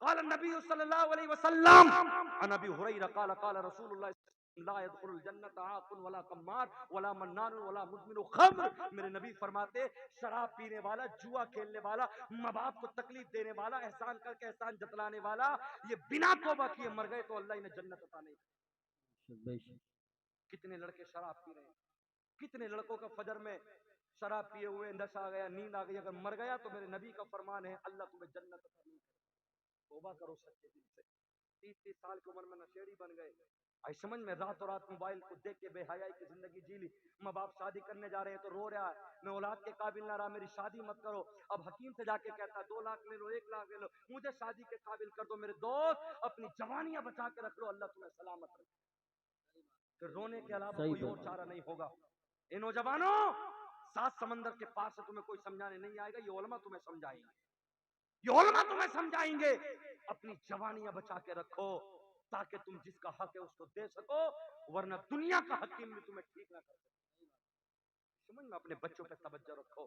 قال النبي صلى الله عليه وسلم عن ابي هريره قال قال رسول الله لا يدخل الجنت عاق ولا قمار ولا منان ولا مدمن خمر، میرے نبی فرماتے شراب پینے والا، جوا کھیلنے والا، ماں باپ کو تکلیف دینے والا، احسان کر کے احسان جتلانے والا، یہ بنا توبہ کیے مر گئے تو اللہ انہیں جنت عطا نہیں کرے۔ کتنے لڑکے شراب پی رہے ہیں، کتنے لڑکوں کا فجر میں شراب پیے ہوئے نشہ آ گیا، نیند آ گئی، اگر مر گیا تو میرے نبی کا فرمان ہے اللہ تمہیں جنت عطا نہیں کرے۔ توبہ کرو سچے دل سے۔ 30 سال کی عمر میں نشیڑی بن گئے، آئی سمجھ میں، راتوں رات موبائل کو دیکھ کے بے حیائی کی زندگی جی لی۔ ماں باپ شادی کرنے جا رہے ہیں تو رو رہا ہے میں اولاد کے قابل نہ رہا، میری شادی مت کرو۔ اب حکیم سے جا کے کہتا 2 لاکھ لے لو، 1 لاکھ لے لو، مجھے شادی کے قابل کر دو۔ میرے دوست اپنی جوانیاں بچا کے رکھ لو، اللہ تمہیں سلامت رکھے، پھر رونے کے علاوہ کوئی اور چارہ نہیں ہوگا۔ اے نوجوانوں، 7 سمندر کے پار سے تمہیں کوئی سمجھانے نہیں آئے گا، یہ علماء تمہیں سمجھائیں گے، یہ علماء تمہیں سمجھائیں گے۔ اپنی جوانیاں بچا کے رکھو تاکہ تم جس کا حق ہے اس کو دے سکو، ورنہ دنیا کا حکیم بھی تمہیں ٹھیک نہ کر سکے۔ سمجھ میں، اپنے بچوں پہ توجہ رکھو۔